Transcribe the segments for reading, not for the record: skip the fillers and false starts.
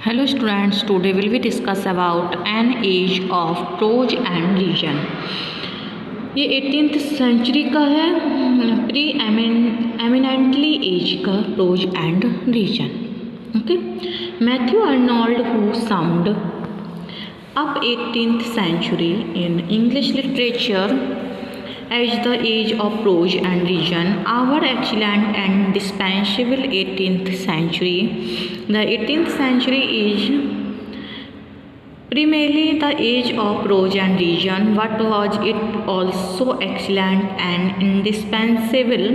Hello students, today will we discuss about an age of prose and region. ये 18th century का है, preeminently age का prose and reason. Okay, Matthew Arnold who summed up 18th century in English literature as the age of prose and region. Our excellent and dispensable 18th century. The 18th century is primarily the age of prose and region. What was it also excellent and indispensable?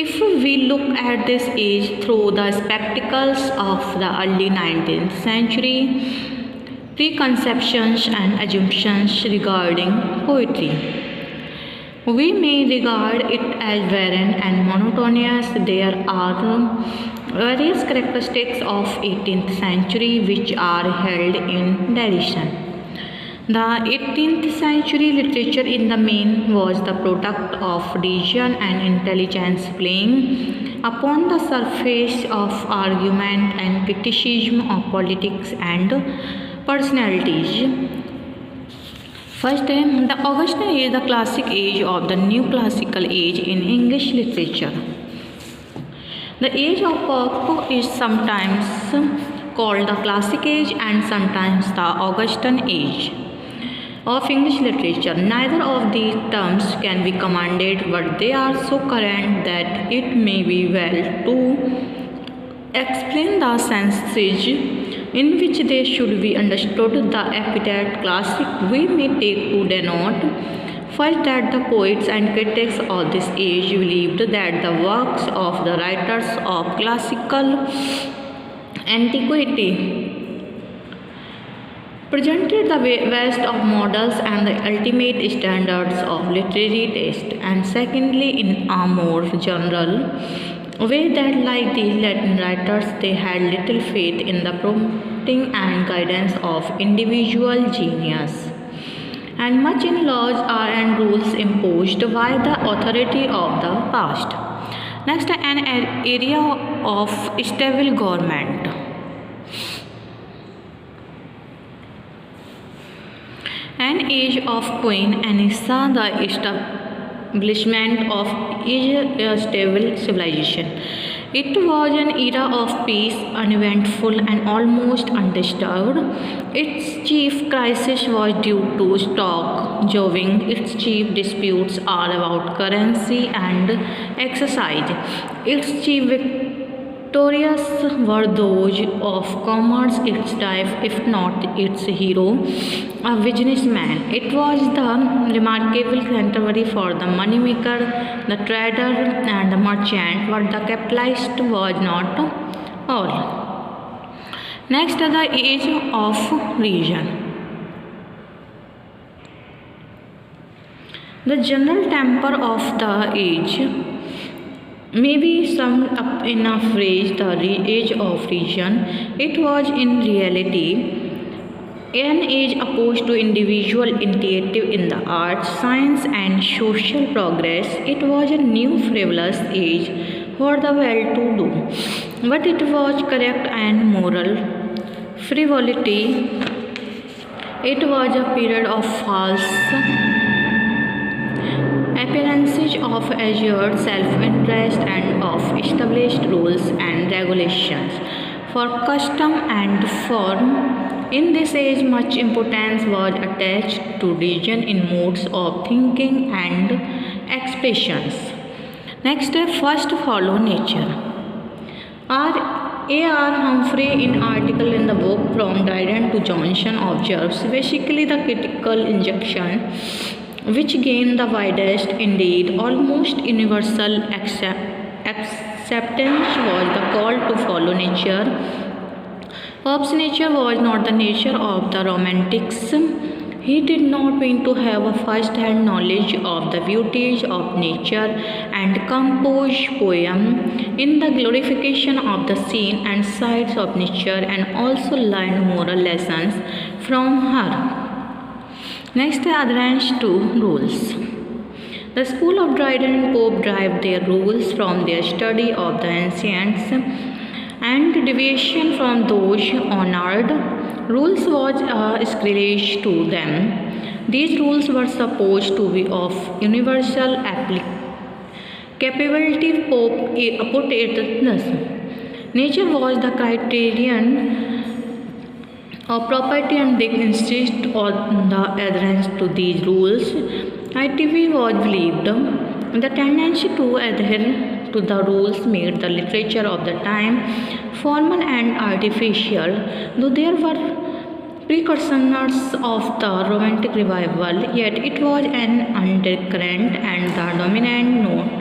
If we look at this age through the spectacles of the early 19th century, preconceptions and assumptions regarding poetry, we may regard it as barren and monotonous. There are various characteristics of 18th century which are held in derision. The 18th century literature in the main was the product of reason and intelligence playing upon the surface of argument and criticism of politics and personalities. First, the Augustan age, the classic age of the new classical age in English literature. The age of Pope is sometimes called the classic age and sometimes the Augustan age of English literature. Neither of these terms can be commanded, but they are so current that it may be well to explain the senses in which they should be understood. The epithet classic we may take to denote first that the poets and critics of this age believed that the works of the writers of classical antiquity presented the best of models and the ultimate standards of literary taste, and secondly, in a more general way, that like these Latin writers, they had little faith in the prompting and guidance of individual genius, and much in laws and rules imposed by the authority of the past. Next, an area of stable government. An age of Queen Anissa, the establishment of a stable civilization. It was an era of peace, uneventful and almost undisturbed. Its chief crisis was due to stock jobbing. Its chief disputes are about currency and exercise. Its chief victorious were those of commerce, its type, if not its hero, a businessman. It was the remarkable sanctuary for the moneymaker, the trader and the merchant, but the capitalist was not all. Next, the age of reason. The general temper of the age may be summed up in a phrase, the age of reason. It was in reality an age opposed to individual initiative in the arts, science and social progress. It was a new frivolous age for the well-to-do, but it was correct and moral frivolity. It was a period of false appearances, of assured self-interest and of established rules and regulations for custom and form. In this age, much importance was attached to reason in modes of thinking and expressions. Next, first follow nature. A.R. Humphrey, in article in the book From Dryden to Johnson, observes basically the critical injunction which gained the widest, indeed almost universal acceptance, was the call to follow nature. Pope's nature was not the nature of the Romantics. He did not mean to have a first-hand knowledge of the beauties of nature and compose poem in the glorification of the scene and sights of nature, and also learn moral lessons from her. Next, adherence to rules. The school of Dryden and Pope derived their rules from their study of the ancients and deviation from those honored rules was a sacrilege to them. These rules were supposed to be of universal applicability. Pope put it thus: nature was the criterion of property, and they insist on the adherence to these rules. ITV was believed the tendency to adhere to the rules made the literature of the time formal and artificial, though there were precursors of the Romantic revival, yet it was an undercurrent, and the dominant note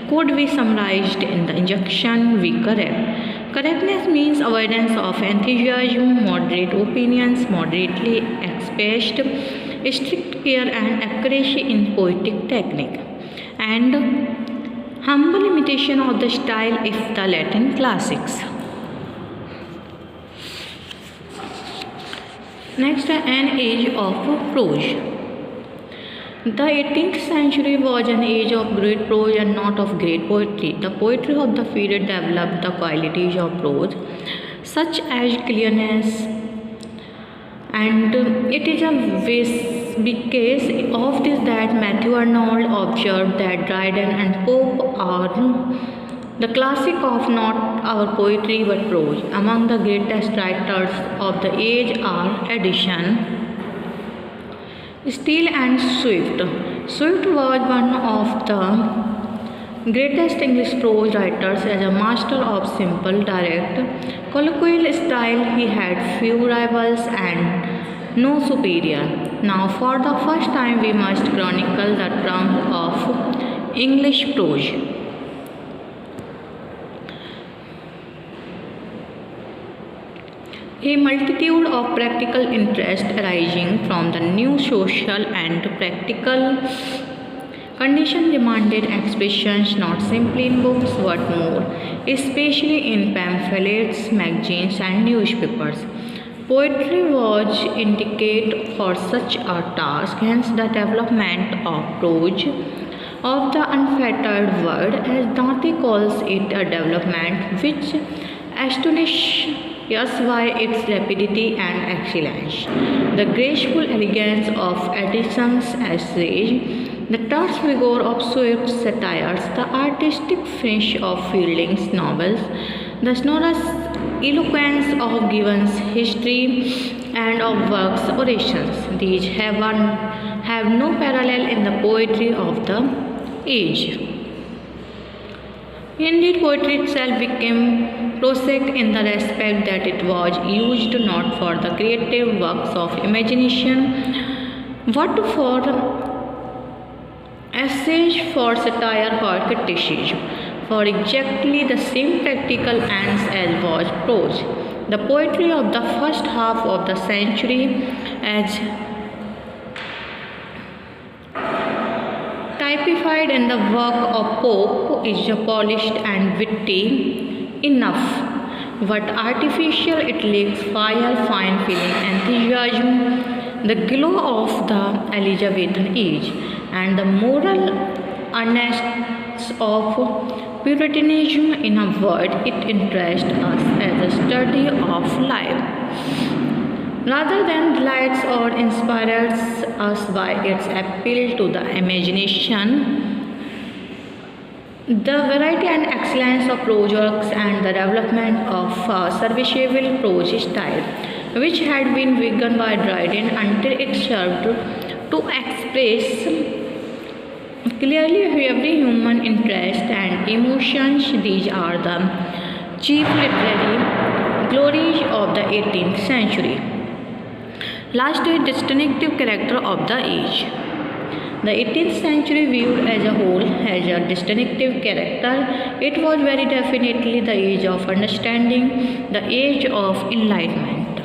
could be summarized in the injunction "we correct." Correctness means avoidance of enthusiasm, moderate opinions, moderately expressed, strict care and accuracy in poetic technique, and humble imitation of the style of the Latin classics. Next, an age of prose. The 18th century was an age of great prose and not of great poetry. The poetry of the period developed the qualities of prose, such as clearness, and it is a big case of this that Matthew Arnold observed that Dryden and Pope are the classic of not our poetry but prose. Among the greatest writers of the age are Addison, Steele and Swift. Swift was one of the greatest English prose writers. As a master of simple, direct, colloquial style, he had few rivals and no superior. Now, for the first time, we must chronicle the triumph of English prose. A multitude of practical interests arising from the new social and practical condition demanded expressions not simply in books but more, especially in pamphlets, magazines, and newspapers. Poetry was indicated for such a task, hence the development of prose of the unfettered word, as Dante calls it, a development which astonishes us by its rapidity and excellence. The graceful elegance of Addison's essays, the terse vigor of Swift's satires, the artistic finish of Fielding's novels, the sonorous eloquence of Gibbon's history and of Burke's orations, these have no parallel in the poetry of the age. Indeed, poetry itself became prosaic in the respect that it was used not for the creative works of imagination, but for essays, for satire, for criticism, for exactly the same practical ends as was prose. The poetry of the first half of the century, as typified in the work of Pope, is polished and witty enough, but artificial. It lacks fire, fine feeling, enthusiasm, the glow of the Elizabethan age, and the moral earnestness of Puritanism. In a word, it interests us as a study of life, rather than delights or inspires us by its appeal to the imagination. The variety and excellence of prose works and the development of serviceable prose style, which had been begun by Dryden until it served to express clearly every human interest and emotions, these are the chief literary glories of the 18th century. Last is distinctive character of the age. The 18th century, viewed as a whole, has a distinctive character. It was very definitely the age of understanding, the age of enlightenment,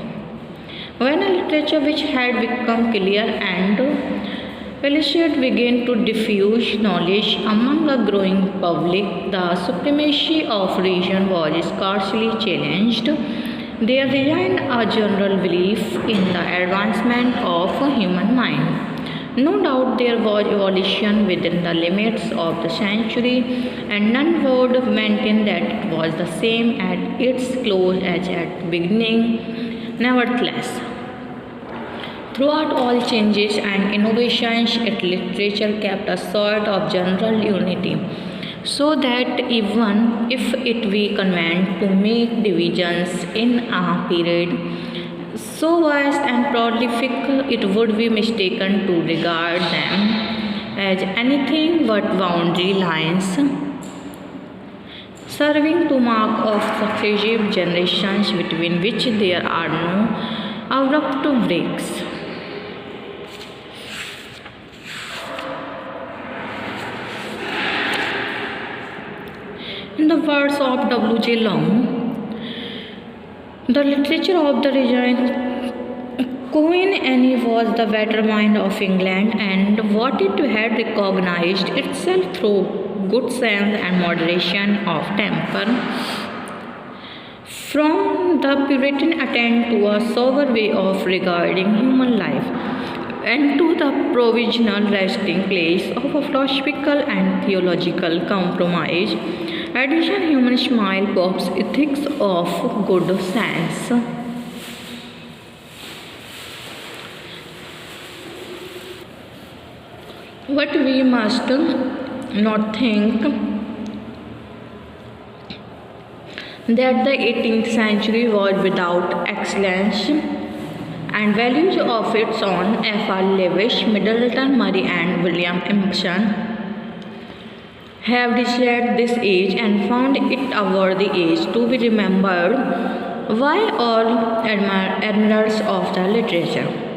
when a literature which had become clear and Pellicet began to diffuse knowledge among a growing public. The supremacy of reason was scarcely challenged. There reigned a general belief in the advancement of a human mind. No doubt there was evolution within the limits of the century, and none would maintain that it was the same at its close as at the beginning. Nevertheless, throughout all changes and innovations, its literature kept a sort of general unity, so that even if it be convenient to make divisions in a period so vast and prolific, it would be mistaken to regard them as anything but boundary lines, serving to mark off successive generations between which there are no abrupt breaks. In the words of W.J. Long, the literature of the regent Queen Anne was the better mind of England, and what it had recognized itself through good sense and moderation of temper. From the Puritan attempt to a sober way of regarding human life, and to the provisional resting place of a philosophical and theological compromise, addition human smile pops ethics of good sense. But we must not think that the 18th century was without excellence and values of its own. F.R. Leavitt, Middleton Murray, and William Emerson have described this age and found it a worthy age to be remembered by all admirers of the literature.